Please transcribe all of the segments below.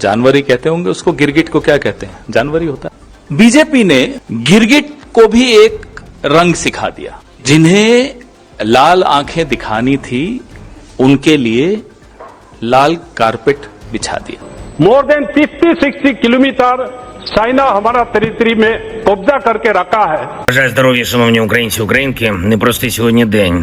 जानवर ही कहते होंगे, उसको गिरगिट को क्या कहते हैं, जानवर ही होता है। बीजेपी ने गिरगिट को भी एक रंग सिखा दिया। जिन्हें लाल आंखें दिखानी थी उनके लिए लाल कारपेट बिछा दिया। मोर देन 50-60 किलोमीटर चाइना हमारा टेरिटरी में кобза करके रखा है। Бажаю здоров'я, шановні українці, українки. Непростий сьогодні день.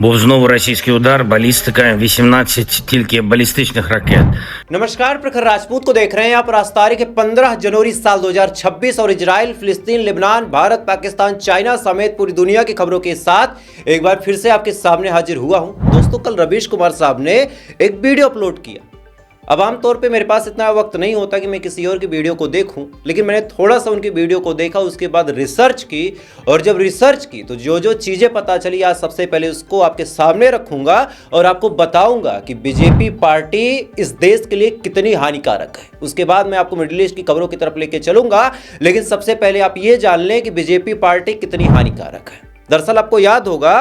Був знову російський удар, балістика, 18 тільки балістичних ракет. नमस्कार, प्रखर राजपूत को देख रहे हैं आप। आज तारीख है 15 जनवरी साल 2026 और इजराइल, फिलिस्तीन, लेबनान, भारत, पाकिस्तान, चाइना समेत पूरी दुनिया की खबरों के साथ एक बार फिर से आपके सामने हाजिर हुआ हूं। दोस्तों, कल रवीश कुमार साहब ने एक वीडियो अपलोड किया। अब आमतौर पे मेरे पास इतना वक्त नहीं होता कि मैं किसी और की वीडियो को देखूं, लेकिन मैंने थोड़ा सा उनकी वीडियो को देखा, उसके बाद रिसर्च की, और जब रिसर्च की तो जो जो चीज़ें पता चली आज सबसे पहले उसको आपके सामने रखूंगा और आपको बताऊंगा कि बीजेपी पार्टी इस देश के लिए कितनी हानिकारक है। उसके बाद मैं आपको मिडिल ईस्ट की खबरों की तरफ लेके चलूंगा, लेकिन सबसे पहले आप ये जान लें कि बीजेपी पार्टी कितनी हानिकारक है। दरअसल आपको याद होगा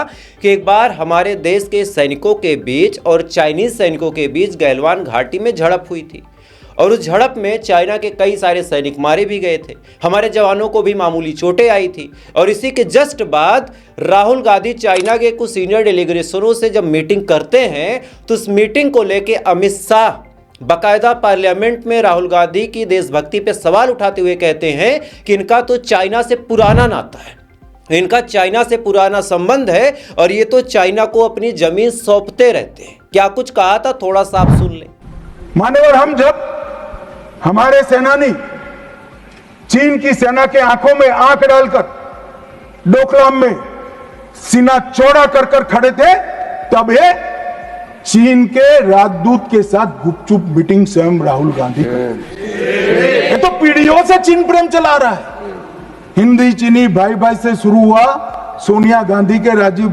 कि एक बार हमारे देश के सैनिकों के बीच और चाइनीज सैनिकों के बीच गलवान घाटी में झड़प हुई थी, और उस झड़प में चाइना के कई सारे सैनिक मारे भी गए थे। हमारे जवानों को भी मामूली चोटें आई थी। और इसी के जस्ट बाद राहुल गांधी चाइना के कुछ सीनियर डेलीगेशनों से जब मीटिंग करते हैं तो उस मीटिंग को लेकर अमित शाह बाकायदा पार्लियामेंट में राहुल गांधी की देशभक्ति पे सवाल उठाते हुए कहते हैं कि इनका तो चाइना से पुराना नाता है, इनका चाइना से पुराना संबंध है और ये तो चाइना को अपनी जमीन सौंपते रहते हैं। क्या कुछ कहा था, थोड़ा सा आप सुन लें। मान्यवर, हम जब हमारे सेनानी चीन की सेना के आंखों में आंख डालकर डोकलाम में सीना चौड़ा कर खड़े थे, तब ये चीन के राजदूत के साथ गुपचुप मीटिंग स्वयं राहुल गांधी करते। ये तो पीढ़ियों से चीन प्रेम चला रहा है। हिंदी चीनी भाई भाई से शुरू हुआ, सोनिया गांधी के राजीव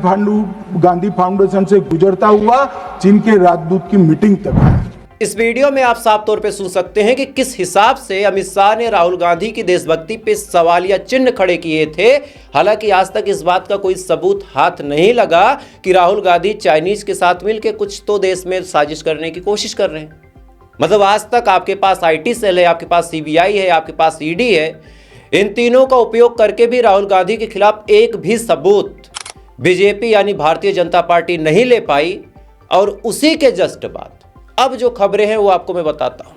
गांधी फाउंडेशन से गुजरता हुआ चीन के राजदूत की मीटिंग तक आया। इस वीडियो में आप साफ तौर पे सुन सकते हैं कि किस हिसाब से अमित शाह ने राहुल गांधी की देशभक्ति पे सवालिया चिन्ह खड़े किए थे। हालांकि आज तक इस बात का कोई सबूत हाथ नहीं लगा कि राहुल गांधी चाइनीज के साथ मिलकर कुछ तो देश में साजिश करने की कोशिश कर रहे हैं। मतलब आज तक आपके पास IT सेल है, आपके पास CBI है, आपके पास ED है। इन तीनों का उपयोग करके भी राहुल गांधी के खिलाफ एक भी सबूत बीजेपी यानी भारतीय जनता पार्टी नहीं ले पाई। और उसी के जस्ट बाद अब जो खबरें हैं वो आपको मैं बताता हूं।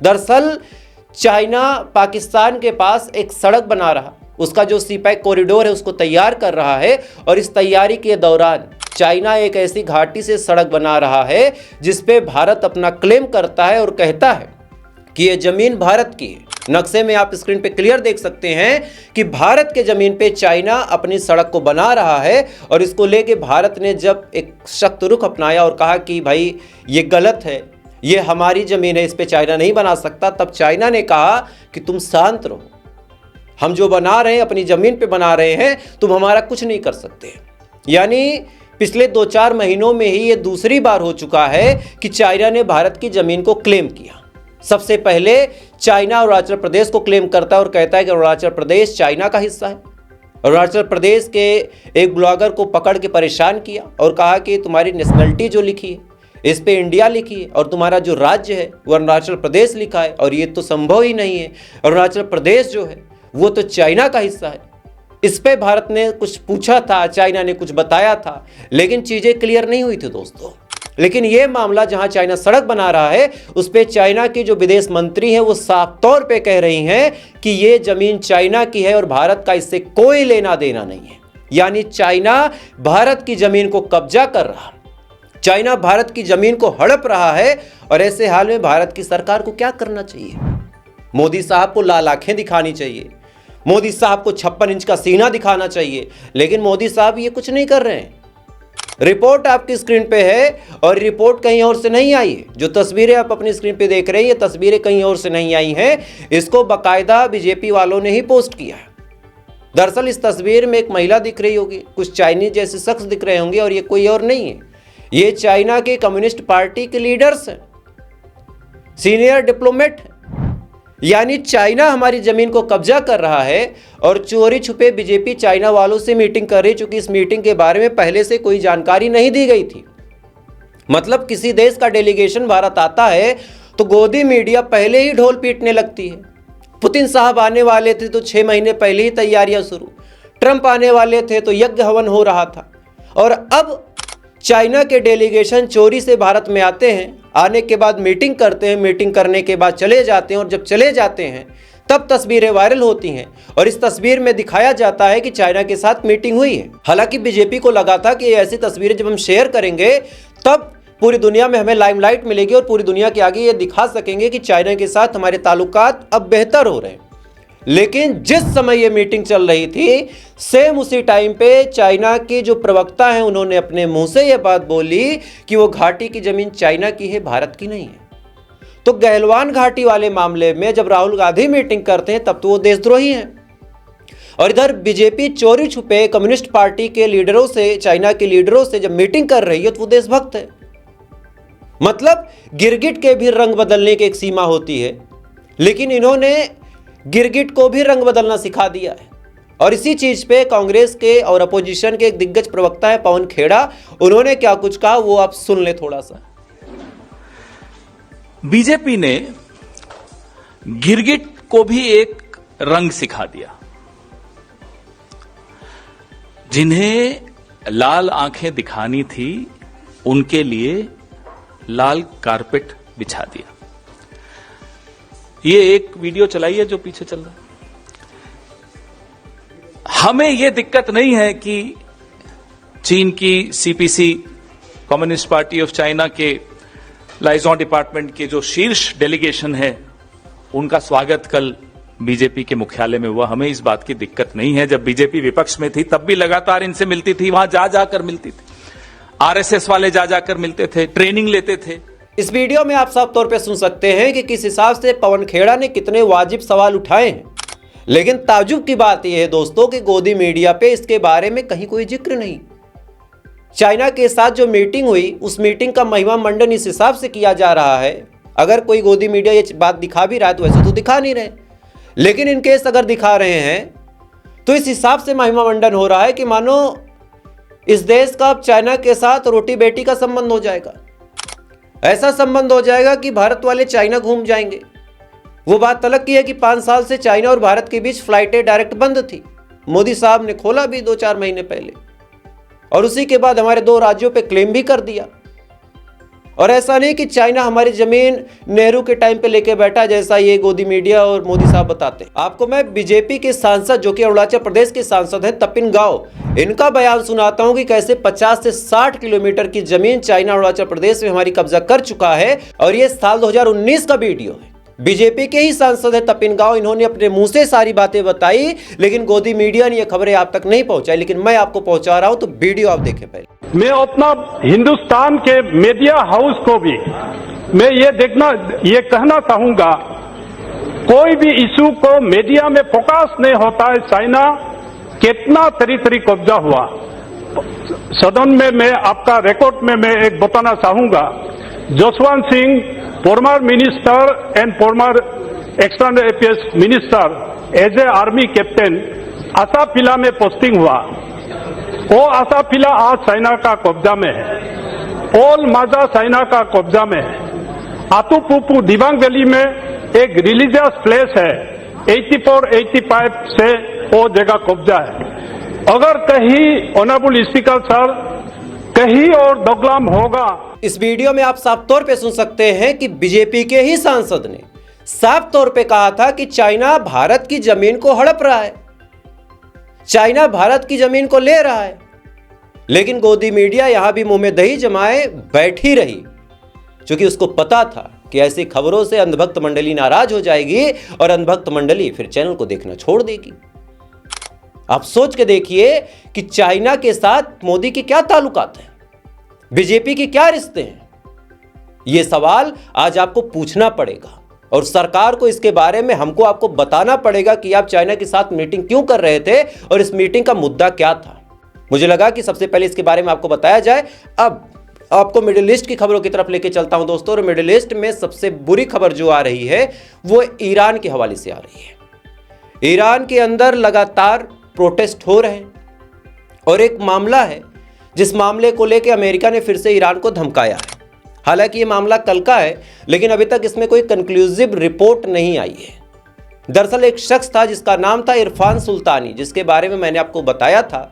दरअसल चाइना पाकिस्तान के पास एक सड़क बना रहा, उसका जो सीपैक कॉरिडोर है उसको तैयार कर रहा है, और इस तैयारी के दौरान चाइना एक ऐसी घाटी से सड़क बना रहा है जिस पे भारत अपना क्लेम करता है और कहता है कि ये जमीन भारत की है। नक्शे में आप स्क्रीन पे क्लियर देख सकते हैं कि भारत के जमीन पे चाइना अपनी सड़क को बना रहा है, और इसको लेके भारत ने जब एक सख्त रुख अपनाया और कहा कि भाई ये गलत है, ये हमारी जमीन है, इस पे चाइना नहीं बना सकता, तब चाइना ने कहा कि तुम शांत रहो, हम जो बना रहे हैं अपनी जमीन पे बना रहे हैं, तुम हमारा कुछ नहीं कर सकते। यानी पिछले 2-4 महीनों में ही ये दूसरी बार हो चुका है कि चाइना ने भारत की जमीन को क्लेम किया। सबसे पहले चाइना अरुणाचल प्रदेश को क्लेम करता है और कहता है कि अरुणाचल प्रदेश चाइना का हिस्सा है। अरुणाचल प्रदेश के एक ब्लॉगर को पकड़ के परेशान किया और कहा कि तुम्हारी नेशनलिटी जो लिखी है इस पे इंडिया लिखी है और तुम्हारा जो राज्य है वो अरुणाचल प्रदेश लिखा है, और ये तो संभव ही नहीं है। अरुणाचल प्रदेश जो है वो तो चाइना का हिस्सा है। इस पे भारत ने कुछ पूछा था, चाइना ने कुछ बताया था, लेकिन चीज़ें क्लियर नहीं हुई थी दोस्तों। लेकिन ये मामला जहां चाइना सड़क बना रहा है उस पे चाइना की जो विदेश मंत्री हैं वो साफ तौर पे कह रही हैं कि ये जमीन चाइना की है और भारत का इससे कोई लेना देना नहीं है। यानी चाइना भारत की जमीन को कब्जा कर रहा, चाइना भारत की जमीन को हड़प रहा है। और ऐसे हाल में भारत की सरकार को क्या करना चाहिए? मोदी साहब को लाल आंखें दिखानी चाहिए, मोदी साहब को 56 इंच का सीना दिखाना चाहिए, लेकिन मोदी साहब ये कुछ नहीं कर रहे हैं। रिपोर्ट आपकी स्क्रीन पे है और रिपोर्ट कहीं और से नहीं आई है। जो तस्वीरें आप अपनी स्क्रीन पे देख रहे हैं ये तस्वीरें कहीं और से नहीं आई हैं, इसको बाकायदा बीजेपी वालों ने ही पोस्ट किया है। दरअसल इस तस्वीर में एक महिला दिख रही होगी, कुछ चाइनीज जैसे शख्स दिख रहे होंगे, और ये कोई और नहीं है, ये चाइना के कम्युनिस्ट पार्टी के लीडर्स हैं, सीनियर डिप्लोमेट हैं। यानी चाइना हमारी जमीन को कब्जा कर रहा है और चोरी छुपे बीजेपी चाइना वालों से मीटिंग कर रही, चूंकि इस मीटिंग के बारे में पहले से कोई जानकारी नहीं दी गई थी। मतलब किसी देश का डेलीगेशन भारत आता है तो गोदी मीडिया पहले ही ढोल पीटने लगती है। पुतिन साहब आने वाले थे तो 6 महीने पहले ही तैयारियां शुरू, ट्रंप आने वाले थे तो यज्ञ हवन हो रहा था, और अब चाइना के डेलीगेशन चोरी से भारत में आते हैं, आने के बाद मीटिंग करते हैं, मीटिंग करने के बाद चले जाते हैं, और जब चले जाते हैं तब तस्वीरें वायरल होती हैं और इस तस्वीर में दिखाया जाता है कि चाइना के साथ मीटिंग हुई है। हालांकि बीजेपी को लगा था कि ऐसी तस्वीरें जब हम शेयर करेंगे तब पूरी दुनिया में हमें लाइमलाइट मिलेगी और पूरी दुनिया के आगे ये दिखा सकेंगे कि चाइना के साथ हमारे ताल्लुकात अब बेहतर हो रहे हैं। लेकिन जिस समय ये मीटिंग चल रही थी, सेम उसी टाइम पे चाइना के जो प्रवक्ता हैं उन्होंने अपने मुंह से ये बात बोली कि वो घाटी की जमीन चाइना की है, भारत की नहीं है। तो गहलवान घाटी वाले मामले में जब राहुल गांधी मीटिंग करते हैं तब तो वो देशद्रोही हैं, और इधर बीजेपी चोरी छुपे कम्युनिस्ट पार्टी के लीडरों से, चाइना के लीडरों से जब मीटिंग कर रही है तो वो देशभक्त है। मतलब गिरगिट के भी रंग बदलने की एक सीमा होती है, लेकिन इन्होंने गिरगिट को भी रंग बदलना सिखा दिया है। और इसी चीज पे कांग्रेस के और अपोजिशन के एक दिग्गज प्रवक्ता है पवन खेड़ा, उन्होंने क्या कुछ कहा वो आप सुन ले थोड़ा सा। बीजेपी ने गिरगिट को भी एक रंग सिखा दिया। जिन्हें लाल आंखें दिखानी थी उनके लिए लाल कारपेट बिछा दिया। ये एक वीडियो चलाई है जो पीछे चल रहा है। हमें यह दिक्कत नहीं है कि चीन की CPC, communist party of China के लाइजॉन डिपार्टमेंट के जो शीर्ष डेलीगेशन है उनका स्वागत कल बीजेपी के मुख्यालय में हुआ। हमें इस बात की दिक्कत नहीं है। जब बीजेपी विपक्ष में थी तब भी लगातार इनसे मिलती थी, वहां जा जाकर मिलती थी, आरएसएस वाले जा जाकर मिलते थे, ट्रेनिंग लेते थे। इस वीडियो में आप साफ तौर पे सुन सकते हैं कि किस हिसाब से पवन खेड़ा ने कितने वाजिब सवाल उठाए हैं। लेकिन ताजुब की बात यह है दोस्तों कि गोदी मीडिया पे इसके बारे में कहीं कोई जिक्र नहीं। चाइना के साथ जो मीटिंग हुई उस मीटिंग का महिमा मंडन इस हिसाब से किया जा रहा है। अगर कोई गोदी मीडिया ये बात दिखा भी रहा है तो वैसे तो दिखा नहीं रहे, लेकिन इनकेस अगर दिखा रहे हैं तो इस हिसाब से महिमा मंडन हो रहा है कि मानो इस देश का अब चाइना के साथ रोटी बेटी का संबंध हो जाएगा। ऐसा संबंध हो जाएगा कि भारत वाले चाइना घूम जाएंगे। वो बात अलग की है कि 5 साल से चाइना और भारत के बीच फ्लाइटें डायरेक्ट बंद थी। मोदी साहब ने खोला भी 2-4 महीने पहले, और उसी के बाद हमारे 2 राज्यों पे क्लेम भी कर दिया। और ऐसा नहीं कि चाइना हमारी जमीन नेहरू के टाइम पे लेके बैठा जैसा ये गोदी मीडिया और मोदी साहब बताते हैं। आपको मैं बीजेपी के सांसद जो कि अरुणाचल प्रदेश के सांसद हैं तपिन गाओ, इनका बयान सुनाता हूं कि कैसे 50 से 60 किलोमीटर की जमीन चाइना अरुणाचल प्रदेश में हमारी कब्जा कर चुका है, और ये साल 2019 का वीडियो है। बीजेपी के ही सांसद है तपिन गाओ, इन्होंने अपने मुंह से सारी बातें बताई, लेकिन गोदी मीडिया ने ये खबरें आप तक नहीं पहुंचाई। लेकिन मैं आपको पहुंचा रहा हूं, तो वीडियो आप देखें पहले। मैं अपना हिंदुस्तान के मीडिया हाउस को भी मैं ये कहना चाहूंगा, कोई भी इशू को मीडिया में फोकस नहीं होता है। चाइना कितना टेरिटरी कब्जा हुआ, सदन में मैं आपका रिकॉर्ड में मैं एक बताना चाहूंगा। Jaswant Singh, former minister and former external affairs minister, as a army captain आसाफिला में पोस्टिंग हुआ। वो आसाफिला आज चाइना का कब्जा में है। ओल माजा चाइना का कब्जा में है। आतुपुपु दिबांग वैली में एक रिलीजियस प्लेस है, 84-85 से वो जगह कब्जा है। अगर कहीं ऑनरेबल स्पीकर सर कहीं और दगलाम होगा। इस वीडियो में आप साफ तौर पे सुन सकते हैं कि बीजेपी के ही सांसद ने साफ तौर पे कहा था कि चाइना भारत की जमीन को हड़प रहा है, चाइना भारत की जमीन को ले रहा है। लेकिन गोदी मीडिया यहां भी मुंह में दही जमाए बैठी रही, क्योंकि उसको पता था कि ऐसी खबरों से अंधभक्त मंडली नाराज हो जाएगी और अंधभक्त मंडली फिर चैनल को देखना छोड़ देगी। आप सोच के देखिए कि चाइना के साथ मोदी के क्या ताल्लुकात हैं, बीजेपी के क्या रिश्ते हैं। यह सवाल आज आपको पूछना पड़ेगा, और सरकार को इसके बारे में हमको आपको बताना पड़ेगा कि आप चाइना के साथ मीटिंग क्यों कर रहे थे और इस मीटिंग का मुद्दा क्या था। मुझे लगा कि सबसे पहले इसके बारे में आपको बताया जाए। अब आपको मिडिल ईस्ट की खबरों की तरफ लेके चलता हूं दोस्तों। और मिडिल ईस्ट में सबसे बुरी खबर जो आ रही है वो ईरान के हवाले से आ रही है। ईरान के अंदर लगातार प्रोटेस्ट हो रहे हैं, और एक मामला है जिस मामले को लेकर अमेरिका ने फिर से ईरान को धमकाया है। हालांकि ये मामला कल का है, लेकिन अभी तक इसमें कोई कंक्लूसिव रिपोर्ट नहीं आई है। दरअसल एक शख्स था जिसका नाम था इरफान सुल्तानी, जिसके बारे में मैंने आपको बताया था,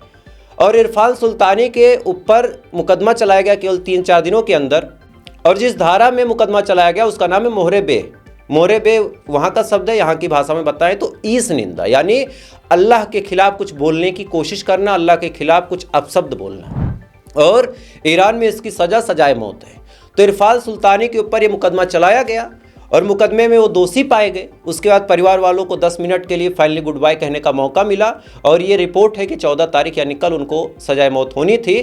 और इरफान सुल्तानी के ऊपर मुकदमा चलाया गया केवल 3-4 दिनों के अंदर। और जिस धारा में मुकदमा चलाया गया उसका नाम है मोहरे बे। मोहरे बे वहाँ का शब्द है, यहाँ की भाषा में बताएं तो ईस निंदा, यानी अल्लाह के खिलाफ कुछ बोलने की कोशिश करना, अल्लाह के खिलाफ कुछ अपशब्द बोलना। और ईरान में इसकी सज़ा सजाए मौत है। तो इरफान सुल्तानी के ऊपर ये मुकदमा चलाया गया और मुकदमे में वो दोषी पाए गए। उसके बाद परिवार वालों को 10 मिनट के लिए फाइनली गुड बाय कहने का मौका मिला और ये रिपोर्ट है कि 14 तारीख यानी कल उनको सजाए मौत होनी थी।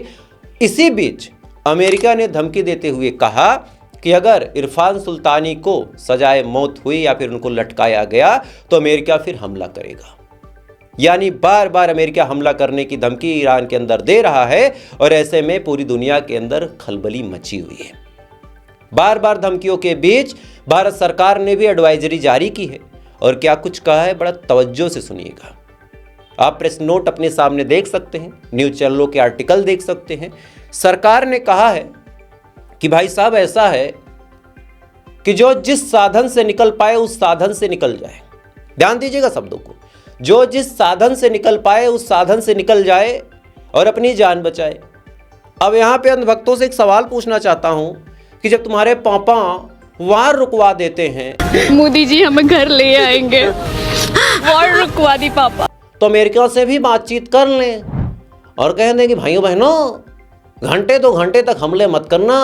इसी बीच अमेरिका ने धमकी देते हुए कहा कि अगर इरफान सुल्तानी को सजाए मौत हुई या फिर उनको लटकाया गया तो अमेरिका फिर हमला करेगा। यानी बार बार अमेरिका हमला करने की धमकी ईरान के अंदर दे रहा है और ऐसे में पूरी दुनिया के अंदर खलबली मची हुई है। बार बार धमकियों के बीच भारत सरकार ने भी एडवाइजरी जारी की है और क्या कुछ कहा है, बड़ा तवज्जो से सुनिएगा। आप प्रेस नोट अपने सामने देख सकते हैं, न्यूज चैनलों के आर्टिकल देख सकते हैं। सरकार ने कहा है कि भाई साहब ऐसा है कि जो जिस साधन से निकल पाए उस साधन से निकल जाए। ध्यान दीजिएगा शब्दों को, जो जिस साधन से निकल पाए उस साधन से निकल जाए और अपनी जान बचाए। अब यहाँ पे अंधभक्तों से एक सवाल पूछना चाहता हूँ कि जब तुम्हारे पापा वार रुकवा देते हैं, मोदी जी हमें घर ले आएंगे, वार रुकवा दी पापा, तो अमेरिका से भी बातचीत कर लें और कह दें कि भाइयों बहनों घंटे 2 घंटे तक हमले मत करना,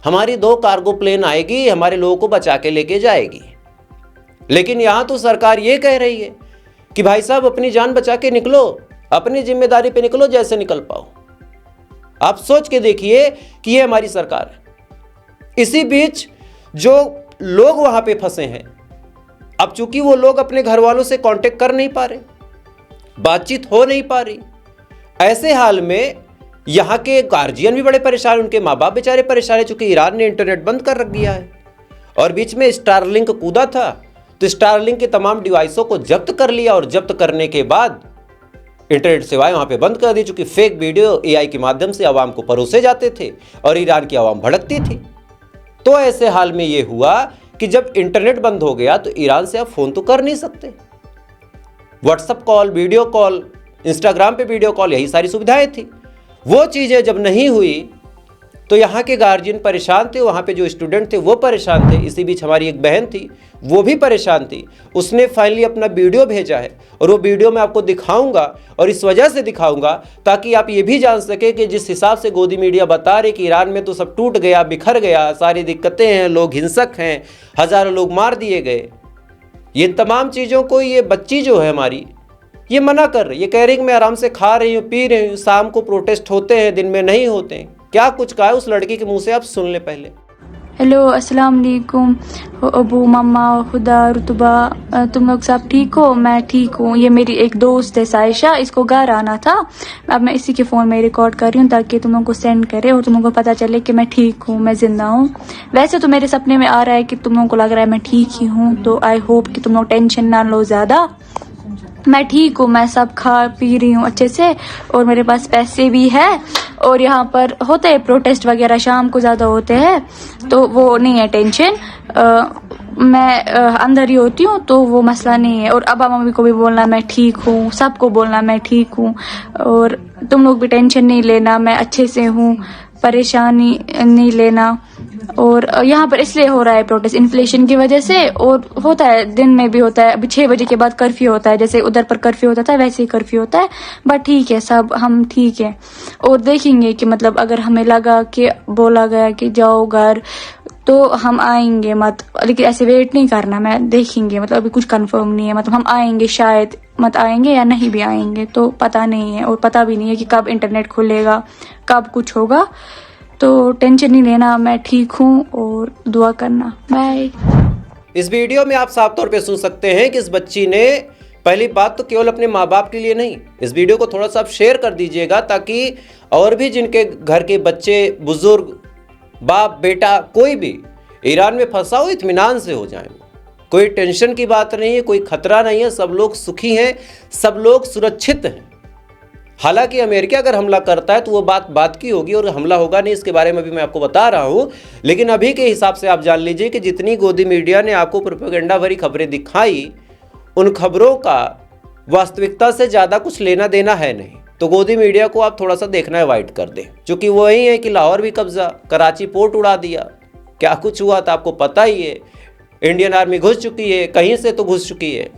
हमारी 2 कार्गो प्लेन आएगी, हमारे लोगों को बचा के लेके जाएगी। लेकिन यहाँ तो सरकार ये कह रही है कि भाई साहब अपनी जान बचा के निकलो, अपनी जिम्मेदारी पे निकलो जैसे निकल पाओ। आप सोच के देखिए कि ये हमारी सरकार है। इसी बीच जो लोग वहां पे फंसे हैं, अब चूंकि वो लोग अपने घर वालों से कांटेक्ट कर नहीं पा रहे, बातचीत हो नहीं पा रही, ऐसे हाल में यहाँ के गार्जियन भी बड़े परेशान, उनके माँ बाप बेचारे परेशान है, चूंकि ईरान ने इंटरनेट बंद कर रख दिया है। और बीच में स्टारलिंक कूदा था तो स्टारलिंक के तमाम डिवाइसों को जब्त कर लिया और जब्त करने के बाद इंटरनेट सेवाएं वहां पे बंद कर दी, चूंकि फेक वीडियो एआई के माध्यम से आवाम को परोसे जाते थे और ईरान की आवाम भड़कती थी। तो ऐसे हाल में यह हुआ कि जब इंटरनेट बंद हो गया तो ईरान से आप फोन तो कर नहीं सकते, WhatsApp call, video call, Instagram पे वीडियो कॉल, यही सारी सुविधाएं थी। वो चीजें जब नहीं हुई तो यहाँ के गार्जियन परेशान थे, वहाँ पे जो स्टूडेंट थे वो परेशान थे। इसी बीच हमारी एक बहन थी, वो भी परेशान थी। उसने फाइनली अपना वीडियो भेजा है और वो वीडियो मैं आपको दिखाऊंगा और इस वजह से दिखाऊंगा ताकि आप ये भी जान सके कि जिस हिसाब से गोदी मीडिया बता रही कि ईरान में तो सब टूट गया, बिखर गया, सारी दिक्कतें हैं, लोग हिंसक हैं, हजारों लोग मार दिए गए, ये तमाम चीज़ों को ये बच्ची जो है हमारी ये मना कर रही, ये कह रही कि मैं आराम से खा रही हूँ, पी रही हूँ, शाम को प्रोटेस्ट होते हैं, दिन में नहीं होते हैं। क्या कुछ कहा है उस लड़की के मुंह से, आप सुन ले पहले। हेलो अस्सलाम वालेकुम अबू, मम्मा, खुदा, रुतबा, तुम लोग सब ठीक हो? मैं ठीक हूँ। ये मेरी एक दोस्त है साइशा, इसको घर आना था। अब मैं इसी के फ़ोन में रिकॉर्ड कर रही हूँ ताकि तुम लोग को सेंड करे और तुम लोग को पता चले कि मैं ठीक हूँ, मैं जिंदा हूँ। वैसे तो मेरे सपने में आ रहा है कि तुम लोगों को लग रहा है मैं ठीक ही हूँ, तो आई होप कि तुम लोग टेंशन ना लो ज़्यादा। मैं ठीक हूँ, मैं सब खा पी रही हूँ अच्छे से और मेरे पास पैसे भी है। और यहाँ पर होते हैं प्रोटेस्ट वगैरह, शाम को ज़्यादा होते हैं, तो वो नहीं है टेंशन। मैं अंदर ही होती हूँ तो वो मसला नहीं है। और अब्बा मम्मी को भी बोलना मैं ठीक हूँ, सबको बोलना मैं ठीक हूँ और तुम लोग भी टेंशन नहीं लेना, मैं अच्छे से हूँ, परेशानी नहीं लेना। और यहाँ पर इसलिए हो रहा है प्रोटेस्ट इन्फ्लेशन की वजह से, और होता है दिन में भी होता है। अभी 6 बजे के बाद कर्फ्यू होता है, जैसे उधर पर कर्फ्यू होता था वैसे ही कर्फ्यू होता है। बट ठीक है, सब हम ठीक है। और देखेंगे कि मतलब अगर हमें लगा कि बोला गया कि जाओ घर तो हम आएंगे मत, लेकिन ऐसे वेट नहीं करना, मैं देखेंगे, मतलब अभी कुछ कंफर्म नहीं है, मतलब हम आएंगे, शायद मत आएंगे या नहीं भी आएंगे तो पता नहीं है। और पता भी नहीं है कि कब इंटरनेट खुलेगा, कब कुछ होगा, तो टेंशन नहीं लेना, मैं ठीक हूँ और दुआ करना। बाय। इस वीडियो में आप साफ तौर पे सुन सकते हैं कि इस बच्ची ने, पहली बात तो केवल अपने माँ बाप के लिए नहीं, इस वीडियो को थोड़ा सा आप शेयर कर दीजिएगा ताकि और भी जिनके घर के बच्चे, बुजुर्ग, बाप, बेटा, कोई भी ईरान में फंसा हो इत्मीनान से हो जाए। कोई टेंशन की बात नहीं है, कोई खतरा नहीं है, सब लोग सुखी हैं, सब लोग सुरक्षित हैं। हालांकि अमेरिका अगर हमला करता है तो वो बात की होगी और हमला होगा नहीं, इसके बारे में भी मैं आपको बता रहा हूं। लेकिन अभी के हिसाब से आप जान लीजिए कि जितनी गोदी मीडिया ने आपको प्रोपेगेंडा भरी खबरें दिखाई, उन खबरों का वास्तविकता से ज़्यादा कुछ लेना देना है नहीं। तो गोदी मीडिया को आप थोड़ा सा देखना अवॉइड कर दें, क्योंकि वही है कि लाहौर भी कब्जा, कराची पोर्ट उड़ा दिया, क्या कुछ हुआ था आपको पता ही है। इंडियन आर्मी घुस चुकी है, कहीं से तो घुस चुकी है।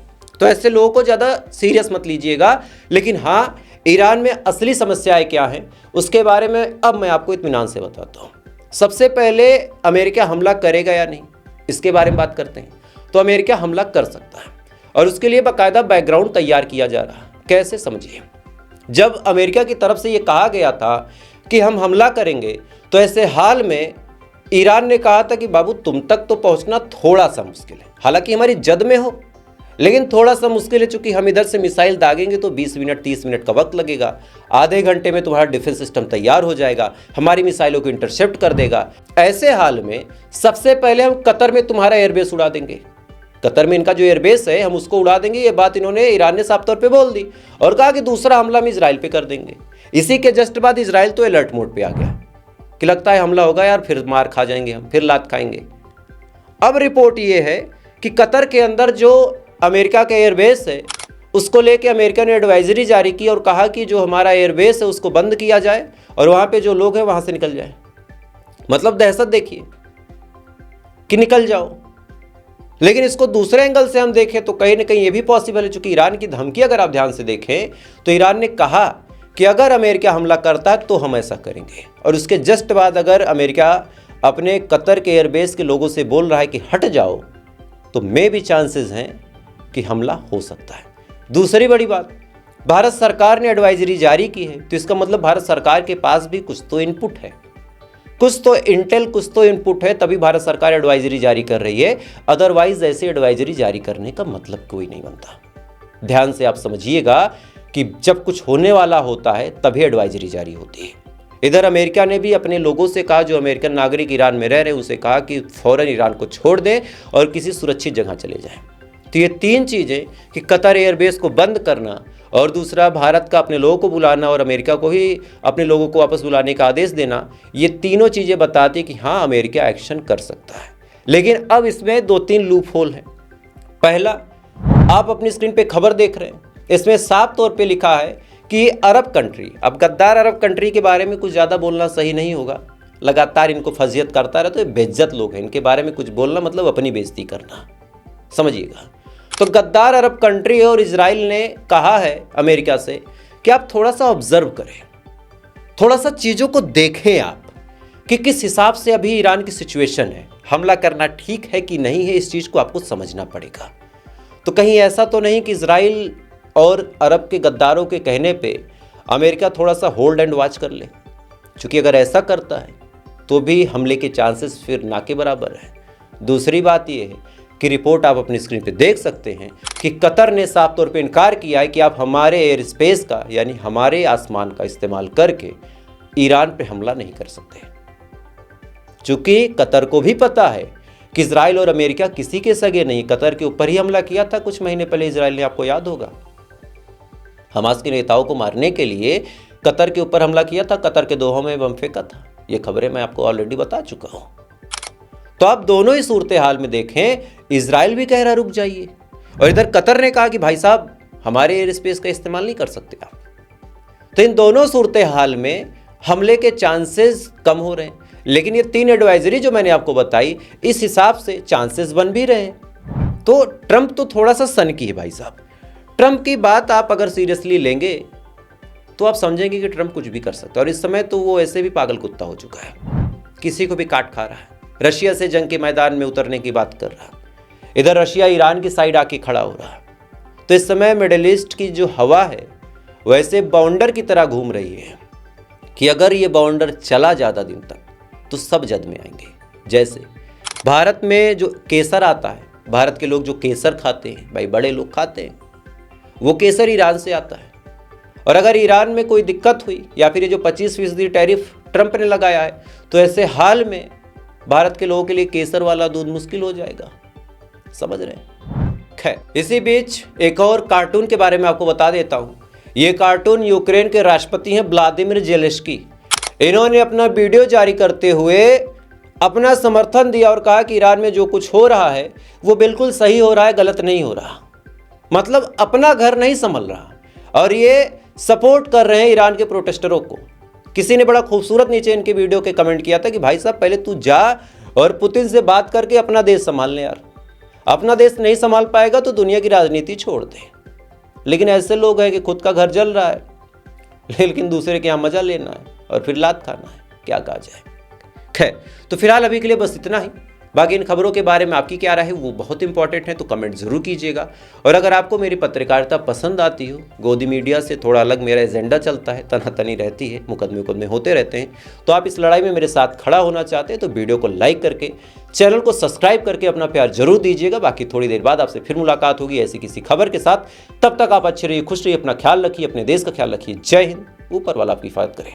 तो ऐसे लोगों को ज़्यादा सीरियस मत लीजिएगा। लेकिन हाँ, ईरान में असली समस्याएं क्या हैं उसके बारे में अब मैं आपको इत्मीनान से बताता हूँ। सबसे पहले अमेरिका हमला करेगा या नहीं, इसके बारे में बात करते हैं। तो अमेरिका हमला कर सकता है और उसके लिए बाकायदा बैकग्राउंड तैयार किया जा रहा है। कैसे, समझिए। जब अमेरिका की तरफ से ये कहा गया था कि हम हमला करेंगे, तो ऐसे हाल में ईरान ने कहा था कि बाबू तुम तक तो पहुंचना थोड़ा सा मुश्किल है, हालांकि हमारी जद में हो, लेकिन थोड़ा सा मुश्किल है, चूंकि हम इधर से मिसाइल दागेंगे तो 20 मिनट 30 मिनट का वक्त लगेगा, आधे घंटे में तुम्हारा डिफेंस सिस्टम तैयार हो जाएगा, हमारी मिसाइलों को इंटरसेप्ट कर देगा। ऐसे हाल में सबसे पहले हम कतर में तुम्हारा एयरबेस उड़ा देंगे, कतर में इनका जो एयरबेस है हम उसको उड़ा देंगे। ये बात इन्होंने, ईरान ने साफ तौर पे बोल दी और कहा कि दूसरा हमला हम इजराइल पे कर देंगे। इसी के जस्ट बाद इजराइल तो अलर्ट मोड पे आ गया कि लगता है हमला होगा यार, फिर मार खा जाएंगे हम, फिर लात खाएंगे। अब रिपोर्ट ये है कि कतर के अंदर जो अमेरिका का एयरबेस है उसको लेके अमेरिका ने एडवाइजरी जारी की और कहा कि जो हमारा एयरबेस है उसको बंद किया जाए और वहाँ पे जो लोग हैं वहाँ से निकल जाए। मतलब दहशत देखिए कि निकल जाओ। लेकिन इसको दूसरे एंगल से हम देखें तो कहीं ना कहीं ये भी पॉसिबल है, चूंकि ईरान की धमकी अगर आप ध्यान से देखें तो ईरान ने कहा कि अगर अमेरिका हमला करता है तो हम ऐसा करेंगे, और उसके जस्ट बाद अगर अमेरिका अपने कतर के एयरबेस के लोगों से बोल रहा है कि हट जाओ, तो मे भी चांसेस हैं कि हमला हो सकता है। दूसरी बड़ी बात, भारत सरकार ने एडवाइजरी जारी की है, तो इसका मतलब भारत सरकार के पास भी कुछ तो इनपुट है, कुछ तो इंटेल, कुछ तो इनपुट है, तभी भारत सरकार एडवाइजरी जारी कर रही है। अदरवाइज ऐसे एडवाइजरी जारी करने का मतलब कोई नहीं बनता। ध्यान से आप समझिएगा कि जब कुछ होने वाला होता है तभी एडवाइजरी जारी होती है। इधर अमेरिका ने भी अपने लोगों से कहा, जो अमेरिकन नागरिक ईरान में रह रहे हैं, उसे कहा कि फौरन ईरान को छोड़ दें और किसी सुरक्षित जगह चले जाएं। तो ये तीन चीज़ें कि कतर एयरबेस को बंद करना, और दूसरा भारत का अपने लोगों को बुलाना और अमेरिका को ही अपने लोगों को वापस बुलाने का आदेश देना, ये तीनों चीज़ें बताती कि हाँ अमेरिका एक्शन कर सकता है। लेकिन अब इसमें 2-3 लूप होल हैं। पहला, आप अपनी स्क्रीन पे खबर देख रहे हैं, इसमें साफ तौर पे लिखा है कि अरब कंट्री, अब गद्दार अरब कंट्री के बारे में कुछ ज़्यादा बोलना सही नहीं होगा, लगातार इनको फजीयत करता रहे, तो बेइज्जत लोग हैं, इनके बारे में कुछ बोलना मतलब अपनी बेइज्जती करना, समझिएगा। तो गद्दार अरब कंट्री और इजराइल ने कहा है अमेरिका से कि आप थोड़ा सा ऑब्जर्व करें, थोड़ा सा चीज़ों को देखें आप कि किस हिसाब से अभी ईरान की सिचुएशन है, हमला करना ठीक है कि नहीं है, इस चीज़ को आपको समझना पड़ेगा। तो कहीं ऐसा तो नहीं कि इजराइल और अरब के गद्दारों के कहने पे अमेरिका थोड़ा सा होल्ड एंड वॉच कर ले, क्योंकि अगर ऐसा करता है तो भी हमले के चांसेस फिर ना के बराबर है। दूसरी बात यह है कि रिपोर्ट आप अपनी स्क्रीन पे देख सकते हैं कि कतर ने साफ तौर पे इनकार किया है कि आप हमारे एयर स्पेस का, यानी हमारे आसमान का इस्तेमाल करके ईरान पे हमला नहीं कर सकते, चूंकि कतर को भी पता है कि इजराइल और अमेरिका किसी के सगे नहीं। कतर के ऊपर ही हमला किया था कुछ महीने पहले इजराइल ने, आपको याद होगा, हमास के नेताओं को मारने के लिए कतर के ऊपर हमला किया था, कतर के दोहा में बम फेंका था। ये खबरें मैं आपको ऑलरेडी बता चुका हूं। तो आप दोनों ही सूरत हाल में देखें, इजराइल भी कह रहा रुक जाइए, और इधर कतर ने कहा कि भाई साहब हमारे एयर स्पेस का इस्तेमाल नहीं कर सकते आप। तो इन दोनों सूरत हाल में हमले के चांसेस कम हो रहे हैं। लेकिन ये 3 एडवाइजरी जो मैंने आपको बताई, इस हिसाब से चांसेस बन भी रहे हैं। तो ट्रंप तो थोड़ा सा सनकी है भाई साहब। ट्रंप की बात आप अगर सीरियसली लेंगे तो आप समझेंगे कि ट्रंप कुछ भी कर सकता है, और इस समय तो वो ऐसे भी पागल कुत्ता हो चुका है, किसी को भी काट खा रहा है, रशिया से जंग के मैदान में उतरने की बात कर रहा है, इधर रशिया ईरान की साइड आके खड़ा हो रहा है। तो इस समय मिडिल ईस्ट की जो हवा है वैसे बाउंडर की तरह घूम रही है कि अगर ये बाउंडर चला ज़्यादा दिन तक तो सब जद में आएंगे। जैसे भारत में जो केसर आता है, भारत के लोग जो केसर खाते हैं, भाई बड़े लोग खाते हैं, वो केसर ईरान से आता है। और अगर ईरान में कोई दिक्कत हुई या फिर ये जो 25% टैरिफ ट्रंप ने लगाया है, तो ऐसे हाल में भारत के लोगों के लिए केसर वाला दूध मुश्किल हो जाएगा, समझ रहे हैं। खैर, इसी बीच एक और कार्टून के बारे में आपको बता देता हूँ। ये कार्टून यूक्रेन के राष्ट्रपति हैं व्लादिमीर जेलेंस्की। इन्होंने अपना वीडियो जारी करते हुए अपना समर्थन दिया और कहा कि ईरान में जो कुछ हो रहा है वो बिल्कुल सही हो रहा है, गलत नहीं हो रहा। मतलब अपना घर नहीं संभल रहा और ये सपोर्ट कर रहे हैं ईरान के प्रोटेस्टरों को। किसी ने बड़ा खूबसूरत नीचे इनके वीडियो के कमेंट किया था कि भाई साहब पहले तू जा और पुतिन से बात करके अपना देश संभाल ले यार, अपना देश नहीं संभाल पाएगा तो दुनिया की राजनीति छोड़ दे। लेकिन ऐसे लोग हैं कि खुद का घर जल रहा है लेकिन दूसरे के यहाँ मजा लेना है और फिर लात खाना है, क्या कहा जाए। खैर, तो फिलहाल अभी के लिए बस इतना ही। बाकी इन खबरों के बारे में आपकी क्या राय है वो बहुत इंपॉर्टेंट है, तो कमेंट जरूर कीजिएगा। और अगर आपको मेरी पत्रकारिता पसंद आती हो, गोदी मीडिया से थोड़ा अलग मेरा एजेंडा चलता है, तनातनी रहती है, मुकदमे होते रहते हैं, तो आप इस लड़ाई में मेरे साथ खड़ा होना चाहते हैं तो वीडियो को लाइक करके चैनल को सब्सक्राइब करके अपना प्यार जरूर दीजिएगा। बाकी थोड़ी देर बाद आपसे फिर मुलाकात होगी ऐसी किसी खबर के साथ। तब तक आप अच्छे रहिए, खुश रहिए, अपना ख्याल रखिए, अपने देश का ख्याल रखिए। जय हिंद, ऊपर वाला आपकी हिफाजत करे।